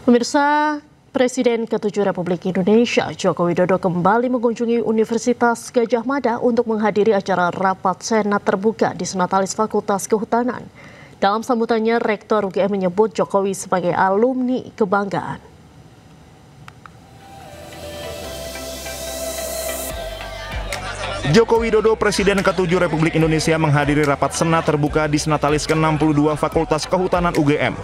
Pemirsa, Presiden ke-7 Republik Indonesia Joko Widodo kembali mengunjungi Universitas Gadjah Mada untuk menghadiri acara rapat Senat terbuka di Senatalis Fakultas Kehutanan. Dalam sambutannya, Rektor UGM menyebut Jokowi sebagai alumni kebanggaan. Joko Widodo, Presiden ke-7 Republik Indonesia menghadiri rapat Senat terbuka di Senatalis ke-62 Fakultas Kehutanan UGM.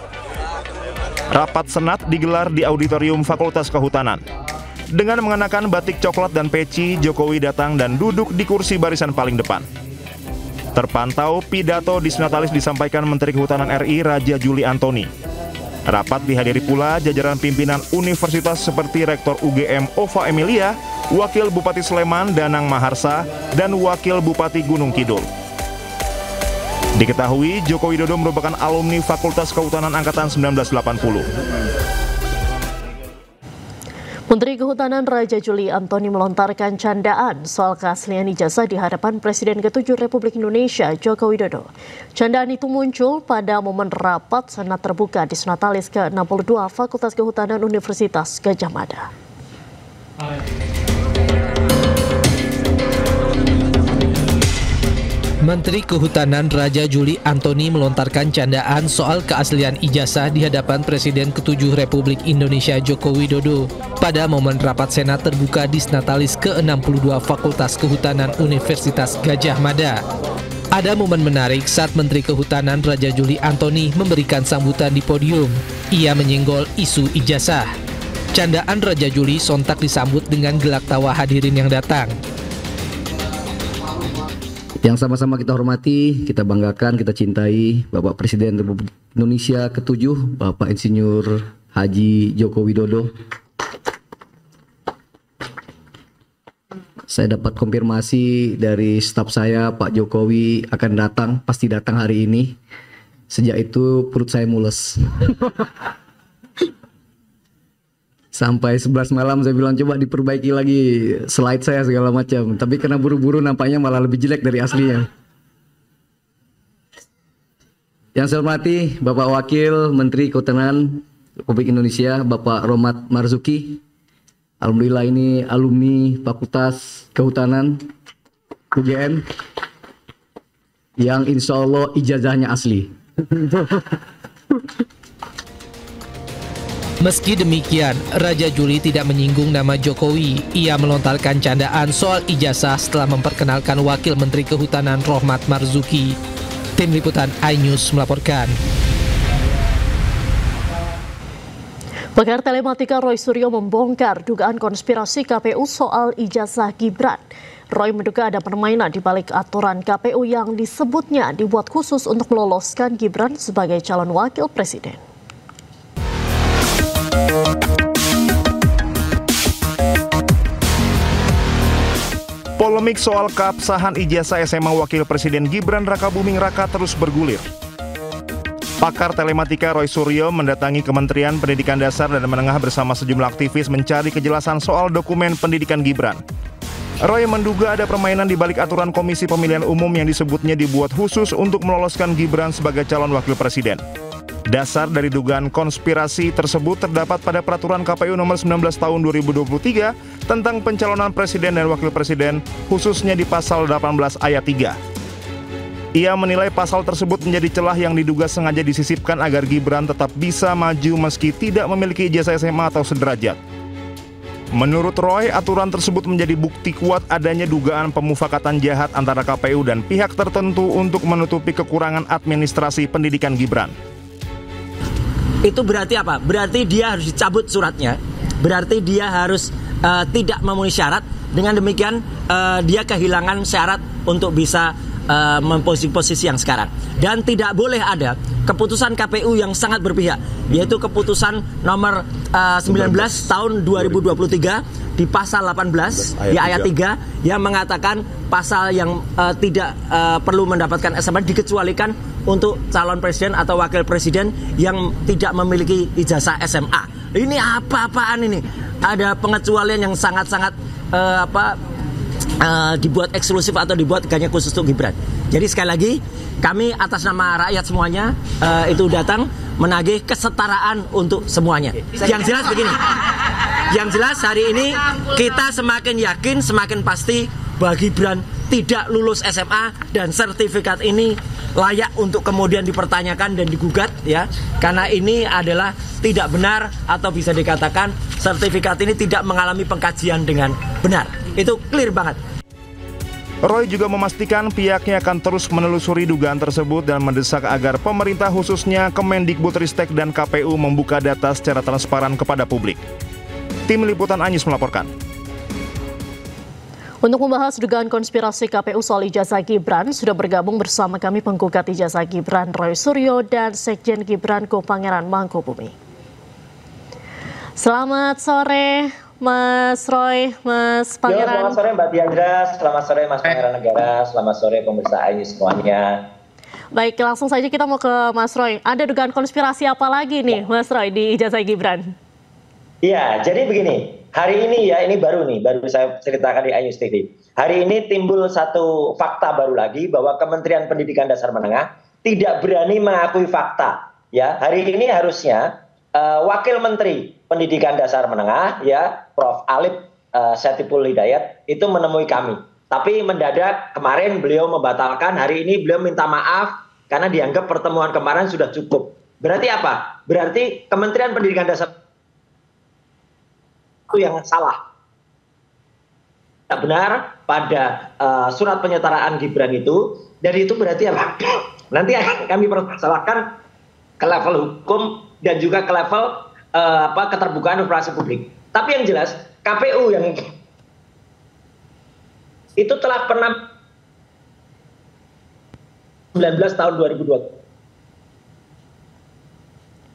Rapat Senat digelar di Auditorium Fakultas Kehutanan. Dengan mengenakan batik coklat dan peci, Jokowi datang dan duduk di kursi barisan paling depan. Terpantau pidato di Senatalis disampaikan Menteri Kehutanan RI Raja Juli Antoni. Rapat dihadiri pula jajaran pimpinan universitas seperti Rektor UGM Ova Emilia, Wakil Bupati Sleman Danang Maharsa, dan Wakil Bupati Gunung Kidul. Diketahui Joko Widodo merupakan alumni Fakultas Kehutanan Angkatan 1980. Menteri Kehutanan Raja Juli Antoni melontarkan candaan soal keaslian ijazah di hadapan Presiden ke-7 Republik Indonesia Joko Widodo. Candaan itu muncul pada momen rapat Senat terbuka di Senatalis ke-62 Fakultas Kehutanan Universitas Gadjah Mada. Menteri Kehutanan Raja Juli Antoni melontarkan candaan soal keaslian ijazah di hadapan Presiden ke-7 Republik Indonesia Joko Widodo pada momen rapat Senat terbuka di Senatalis ke-62 Fakultas Kehutanan Universitas Gadjah Mada. Ada momen menarik saat Menteri Kehutanan Raja Juli Antoni memberikan sambutan di podium. Ia menyenggol isu ijazah. Candaan Raja Juli sontak disambut dengan gelak tawa hadirin yang datang. Yang sama-sama kita hormati, kita banggakan, kita cintai Bapak Presiden Republik Indonesia ke-7, Bapak Insinyur Haji Joko Widodo. Saya dapat konfirmasi dari staf saya, Pak Jokowi akan datang, pasti datang hari ini. Sejak itu perut saya mules. Sampai 11 malam saya bilang coba diperbaiki lagi slide saya segala macam. Tapi karena buru-buru nampaknya malah lebih jelek dari aslinya. Yang saya hormati Bapak Wakil Menteri Kehutanan Republik Indonesia Bapak Rohmat Marzuki. Alhamdulillah ini alumni Fakultas Kehutanan UGM yang insya Allah ijazahnya asli. Meski demikian, Raja Juli tidak menyinggung nama Jokowi. Ia melontarkan candaan soal ijazah setelah memperkenalkan Wakil Menteri Kehutanan Rohmat Marzuki. Tim Liputan iNews melaporkan. Pakar telematika Roy Suryo membongkar dugaan konspirasi KPU soal ijazah Gibran. Roy menduga ada permainan di balik aturan KPU yang disebutnya dibuat khusus untuk meloloskan Gibran sebagai calon wakil presiden. Polemik soal keabsahan ijazah SMA Wakil Presiden Gibran Rakabuming Raka terus bergulir. Pakar telematika Roy Suryo mendatangi Kementerian Pendidikan Dasar dan Menengah bersama sejumlah aktivis mencari kejelasan soal dokumen pendidikan Gibran. Roy menduga ada permainan di balik aturan Komisi Pemilihan Umum yang disebutnya dibuat khusus untuk meloloskan Gibran sebagai calon wakil presiden. Dasar dari dugaan konspirasi tersebut terdapat pada Peraturan KPU Nomor 19 Tahun 2023 tentang pencalonan presiden dan wakil presiden, khususnya di Pasal 18 Ayat 3. Ia menilai pasal tersebut menjadi celah yang diduga sengaja disisipkan agar Gibran tetap bisa maju meski tidak memiliki ijazah SMA atau sederajat. Menurut Roy, aturan tersebut menjadi bukti kuat adanya dugaan pemufakatan jahat antara KPU dan pihak tertentu untuk menutupi kekurangan administrasi pendidikan Gibran. Itu berarti apa? Berarti dia harus dicabut suratnya. Berarti dia harus tidak memenuhi syarat. Dengan demikian dia kehilangan syarat untuk bisa memposisi yang sekarang. Dan tidak boleh ada keputusan KPU yang sangat berpihak, yaitu keputusan nomor 19 tahun 2023 di pasal 18 di ayat 3 yang mengatakan pasal yang tidak perlu mendapatkan SMA dikecualikan untuk calon presiden atau wakil presiden yang tidak memiliki ijazah SMA. Ini apa-apaan ini? Ada pengecualian yang sangat-sangat dibuat eksklusif atau dibuat hanya khusus untuk Gibran. Jadi sekali lagi kami atas nama rakyat semuanya itu datang menagih kesetaraan untuk semuanya. Yang jelas begini, yang jelas hari ini kita semakin yakin, semakin pasti bahwa Gibran tidak lulus SMA dan sertifikat ini layak untuk kemudian dipertanyakan dan digugat ya, karena ini adalah tidak benar atau bisa dikatakan sertifikat ini tidak mengalami pengkajian dengan benar. Itu clear banget. Roy juga memastikan pihaknya akan terus menelusuri dugaan tersebut dan mendesak agar pemerintah khususnya Kemendikbudristek dan KPU membuka data secara transparan kepada publik. Tim Liputan Anyus melaporkan. Untuk membahas dugaan konspirasi KPU soal ijazah Gibran, sudah bergabung bersama kami penggugat ijazah Gibran Roy Suryo dan Sekjen Gibran Ko Pangeran Mangkubumi. Selamat sore Mas Roy, Mas Pangeran. Selamat sore Mbak Diandra, selamat sore Mas Pangeran Negara, selamat sore pemirsa Ayu semuanya. Baik, langsung saja kita mau ke Mas Roy. Ada dugaan konspirasi apa lagi nih Mas Roy di ijazah Gibran? Iya, jadi begini, hari ini ya, ini baru saya ceritakan di Ayus TV. Hari ini timbul satu fakta baru lagi bahwa Kementerian Pendidikan Dasar Menengah tidak berani mengakui fakta. Ya, hari ini harusnya Wakil Menteri Pendidikan Dasar Menengah, ya, Prof. Alif Setipul Hidayat itu menemui kami. Tapi mendadak kemarin beliau membatalkan, hari ini beliau minta maaf karena dianggap pertemuan kemarin sudah cukup. Berarti apa? Berarti Kementerian Pendidikan Dasar yang salah. Tidak benar pada surat penyetaraan Gibran itu, dan itu berarti apa? Nanti akan kami permasalahkan ke level hukum dan juga ke level keterbukaan informasi publik. Tapi yang jelas KPU yang itu telah pernah 19 tahun 2020.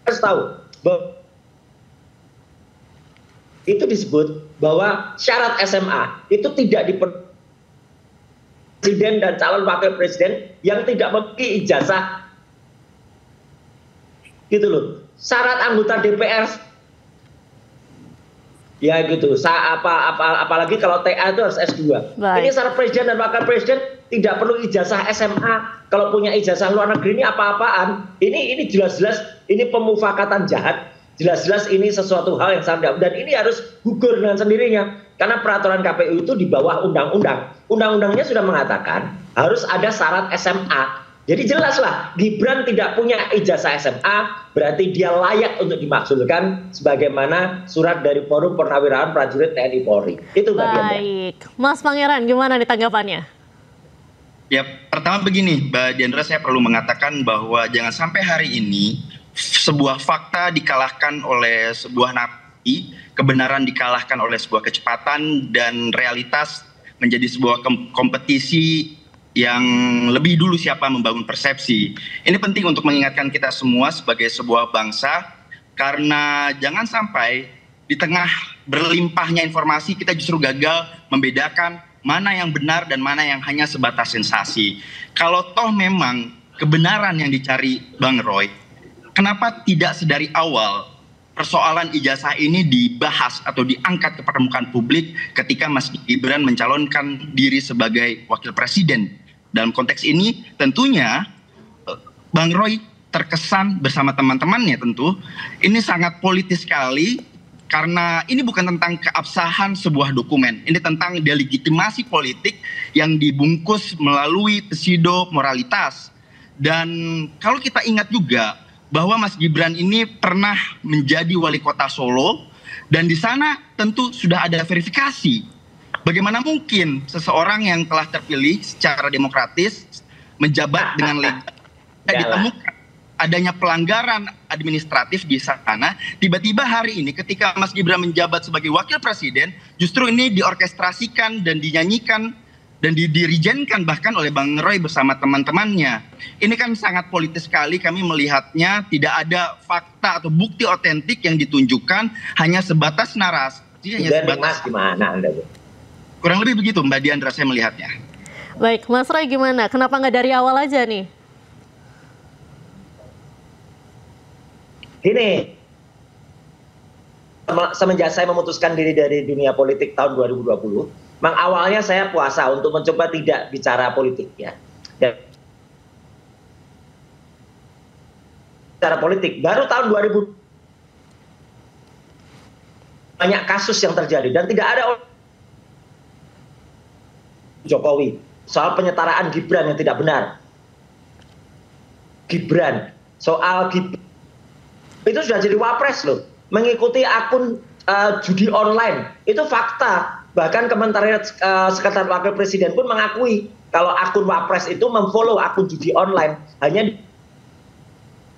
Harus tahu bahwa itu disebut bahwa syarat SMA itu tidak dipenuhi presiden dan calon wakil presiden yang tidak memiliki ijazah, gitu loh. Syarat anggota DPR ya gitu. Apalagi kalau TA itu harus S2. Baik. Ini syarat presiden dan wakil presiden tidak perlu ijazah SMA. Kalau punya ijazah luar negeri ini apa-apaan? Ini jelas-jelas ini pemufakatan jahat. Jelas-jelas ini sesuatu hal yang sangat, dan ini harus gugur dengan sendirinya karena peraturan KPU itu di bawah undang-undang. Undang-undangnya sudah mengatakan harus ada syarat SMA. Jadi jelaslah Gibran tidak punya ijazah SMA, berarti dia layak untuk dimaksudkan sebagaimana surat dari Forum Purnawirawan Prajurit TNI Polri. Itu bagiannya. Baik, Mas Pangeran, gimana nih tanggapannya? Ya, pertama begini, Mbak Diandra, saya perlu mengatakan bahwa jangan sampai hari ini sebuah fakta dikalahkan oleh sebuah narasi, kebenaran dikalahkan oleh sebuah kecepatan, dan realitas menjadi sebuah kompetisi yang lebih dulu siapa membangun persepsi. Ini penting untuk mengingatkan kita semua sebagai sebuah bangsa, karena jangan sampai di tengah berlimpahnya informasi kita justru gagal membedakan mana yang benar dan mana yang hanya sebatas sensasi. Kalau toh memang kebenaran yang dicari Bang Roy, kenapa tidak sedari awal persoalan ijazah ini dibahas atau diangkat ke permukaan publik ketika Mas Gibran mencalonkan diri sebagai wakil presiden? Dalam konteks ini tentunya Bang Roy terkesan bersama teman-temannya tentu ini sangat politis sekali, karena ini bukan tentang keabsahan sebuah dokumen, ini tentang delegitimasi politik yang dibungkus melalui pseudo moralitas. Dan kalau kita ingat juga bahwa Mas Gibran ini pernah menjadi wali kota Solo, dan di sana tentu sudah ada verifikasi. Bagaimana mungkin seseorang yang telah terpilih secara demokratis menjabat dengan legal, ditemukan adanya pelanggaran administratif di sana, tiba-tiba hari ini ketika Mas Gibran menjabat sebagai wakil presiden, justru ini diorkestrasikan dan dinyanyikan dan didirijenkan bahkan oleh Bang Roy bersama teman-temannya. Ini kan sangat politis sekali, kami melihatnya tidak ada fakta atau bukti otentik yang ditunjukkan, hanya sebatas narasi. Hanya sebatas gimana Anda? Kurang lebih begitu Mbak Diandra saya melihatnya. Baik, Mas Roy gimana? Kenapa nggak dari awal aja nih? Gini, semenjak saya memutuskan diri dari dunia politik tahun 2020, memang awalnya saya puasa untuk mencoba tidak bicara politik ya. Dan secara politik. Baru tahun 2000 banyak kasus yang terjadi dan tidak ada Jokowi soal penyetaraan Gibran yang tidak benar. Gibran soal Gibran itu sudah jadi wapres loh, mengikuti akun judi online, itu fakta. Bahkan Kementerian Sekretariat Wakil Presiden pun mengakui kalau akun wapres itu memfollow akun judi online, hanya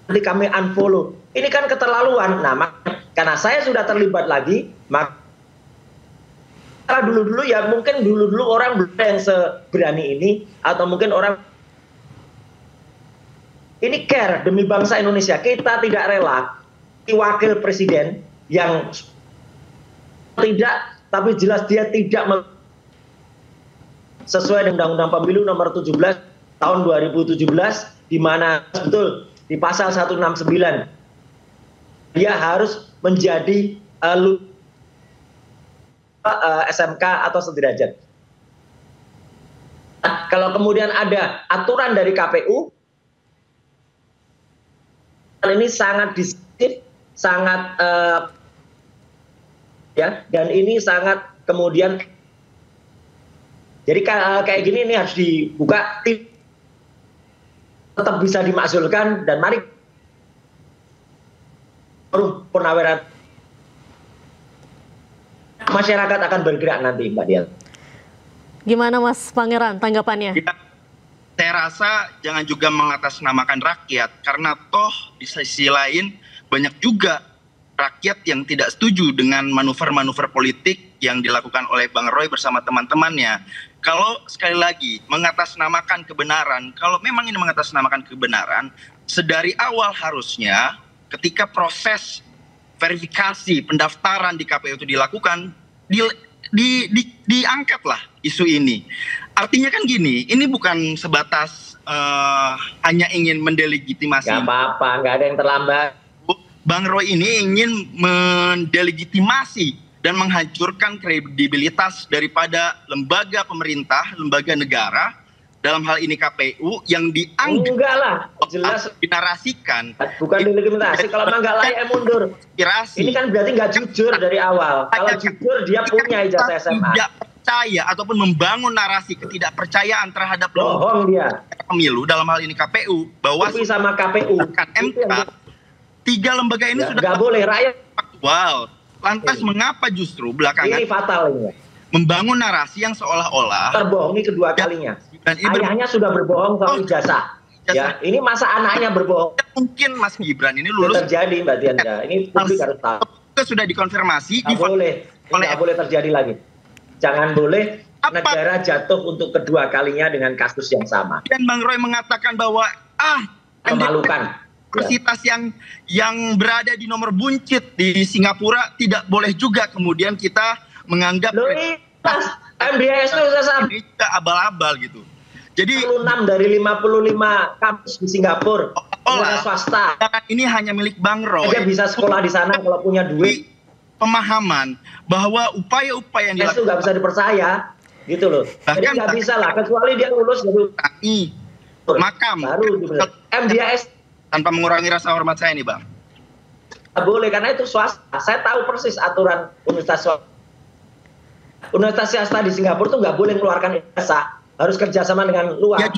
nanti kami unfollow. Ini kan keterlaluan. Nah, karena saya sudah terlibat lagi, maka dulu-dulu ya mungkin dulu-dulu orang belum yang seberani ini, atau mungkin orang ini care demi bangsa Indonesia. Kita tidak rela wakil presiden yang tidak, tapi jelas dia tidak sesuai dengan Undang-Undang Pemilu nomor 17 tahun 2017, di mana betul di pasal 169 dia harus menjadi SMK atau sederajat. Kalau kemudian ada aturan dari KPU, ini sangat diskrip, sangat ya, dan ini sangat kemudian jadi kayak gini ini harus dibuka, tetap bisa dimakzulkan, dan mari Purnaweran masyarakat akan bergerak nanti, Mbak Dian. Gimana Mas Pangeran tanggapannya? Ya, saya rasa jangan juga mengatasnamakan rakyat, karena toh di sisi lain banyak juga rakyat yang tidak setuju dengan manuver-manuver politik yang dilakukan oleh Bang Roy bersama teman-temannya. Kalau sekali lagi mengatasnamakan kebenaran, kalau memang ini mengatasnamakan kebenaran, sedari awal harusnya ketika proses verifikasi pendaftaran di KPU itu dilakukan, diangkatlah isu ini. Artinya kan gini, ini bukan sebatas hanya ingin mendelegitimasi. Gak apa-apa, nggak ada yang terlambat. Bang Roy ini ingin mendelegitimasi dan menghancurkan kredibilitas daripada lembaga pemerintah, lembaga negara, dalam hal ini KPU, yang dianggap enggak lah, jelas dinarasikan. Bukan delegitimasi, kalau memang nggak layak mundur. Ini kan berarti nggak jujur dari awal. Kalau jujur dia punya ijazah SMA. Tidak percaya ataupun membangun narasi ketidakpercayaan terhadap bohong dia pemilu, dalam hal ini KPU, bahwa sama KPU MK, tiga lembaga ini sudah nggak boleh rakyat faktual. Lantas mengapa justru belakangan ini fatal ini membangun narasi yang seolah-olah terbohongi kedua kalinya? Ayahnya sudah berbohong soal ijazah. Ya, ini masa anaknya berbohong. Mungkin Mas Gibran ini lulus. Terjadi, Mbak Dianda. Ini publik harus tahu. Itu sudah dikonfirmasi. Nggak boleh terjadi lagi. Jangan boleh negara jatuh untuk kedua kalinya dengan kasus yang sama. Dan Bang Roy mengatakan bahwa memalukan. Universitas yang berada di nomor buncit di Singapura tidak boleh juga kemudian kita menganggap MBS itu abal-abal gitu. Jadi 6 dari 55 kampus di Singapura swasta. Ini hanya milik Bang Roy. Dia bisa sekolah di sana kalau punya duit. Pemahaman bahwa upaya-upaya yang dilakukan itu nggak bisa dipercaya, gitu loh. Jadi nggak bisa lah, kecuali dia lulus dari makam baru MBS. Tanpa mengurangi rasa hormat saya nih, Bang. Nggak boleh, karena itu swasta. Saya tahu persis aturan universitas swasta. Universitas swasta di Singapura tuh nggak boleh mengeluarkan ijazah, harus kerjasama dengan luar. Ya,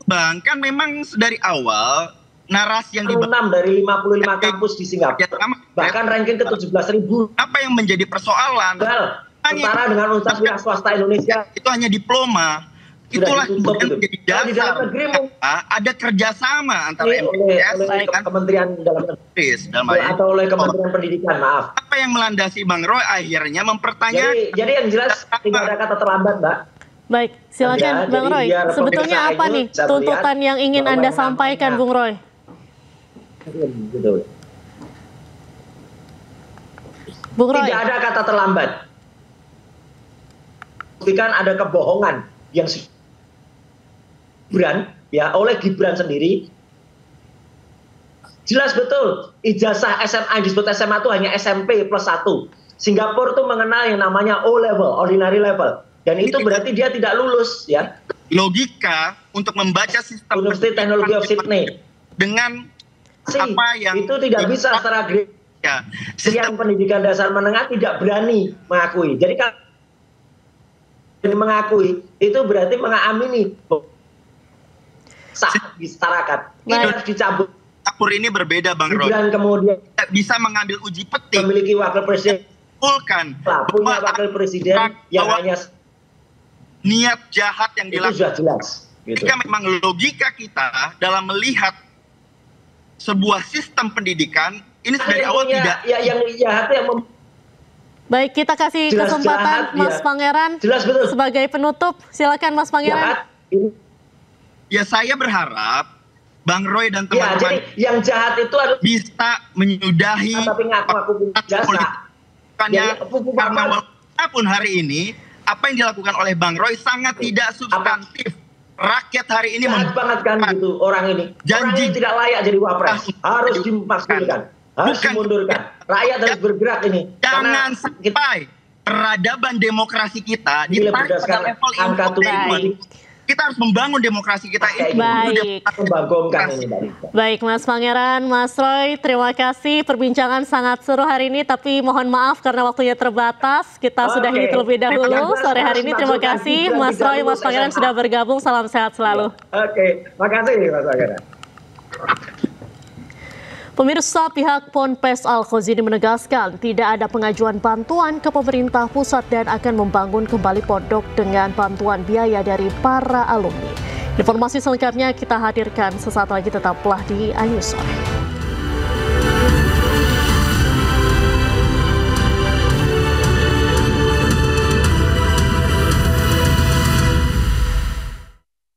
Bang, kan memang dari awal narasi yang 6 dari 55 kampus di Singapura, bahkan ranking ke 17.000. Apa yang menjadi persoalan? Setara dengan universitas swasta Indonesia. Itu hanya diploma. Itulah kemudian menjadi dasar. Ada kerjasama antara oleh Kementerian Dalam Negeri atau oleh Kementerian Pendidikan, maaf. Apa yang melandasi Bang Roy akhirnya mempertanyakan. Jadi yang jelas tidak ada kata terlambat, Mbak. Baik, silakan Bang Roy. Sebetulnya apa nih tuntutan yang ingin Anda sampaikan, Bung Roy? Bung Roy. Tidak ada kata terlambat. Buktikan ada kebohongan yang Gibran, ya, oleh Gibran sendiri. Jelas betul, ijazah SMA disebut SMA itu hanya SMP plus 1. Singapura tuh mengenal yang namanya O level, ordinary level. Dan itu berarti dia tidak lulus, ya. Logika untuk membaca sistem University Technology of Sydney dengan apa yang itu tidak bisa secara ya, sistem pendidikan dasar menengah tidak berani mengakui. Jadi kalau mengakui itu berarti mengamini sah disetarakan. Ini harus dicabut. Dapur ini berbeda, Bang Roy. Dan kemudian bisa mengambil uji petik. Memiliki wakil presiden. Punya wakil presiden yang hanya niat jahat yang dilakukan. Itu sudah jelas. Gitu. Jika memang logika kita dalam melihat sebuah sistem pendidikan ini dari awal tidak. Yang jahat yang Baik, kita kasih jelas kesempatan jahat, Mas Pangeran sebagai penutup. Silakan Mas Pangeran. Ya, saya berharap Bang Roy dan teman-teman yang jahat itu harus bisa menyudahi tapi ngaku-ngaku jasa. Karena walaupun hari ini apa yang dilakukan oleh Bang Roy sangat tidak substantif. Rakyat hari ini banget kan gitu orang ini. Orang ini tidak layak jadi wapres. Harus dimaksudkan. Harus dimundurkan. Rakyat harus bergerak ini. Jangan sampai peradaban demokrasi kita ditarik pada level infotainment. Kita harus membangun demokrasi kita ini. Baik, Mas Pangeran, Mas Roy, terima kasih. Perbincangan sangat seru hari ini, tapi mohon maaf karena waktunya terbatas. Kita sudahi terlebih dahulu sore hari ini. Terima kasih, Mas Roy, Mas Pangeran sudah bergabung. Salam sehat selalu. Oke, makasih Mas Pangeran. Pemirsa, pihak Ponpes Al-Khozini menegaskan tidak ada pengajuan bantuan ke pemerintah pusat dan akan membangun kembali pondok dengan bantuan biaya dari para alumni. Informasi selengkapnya kita hadirkan sesaat lagi, tetaplah di Ayu Sore.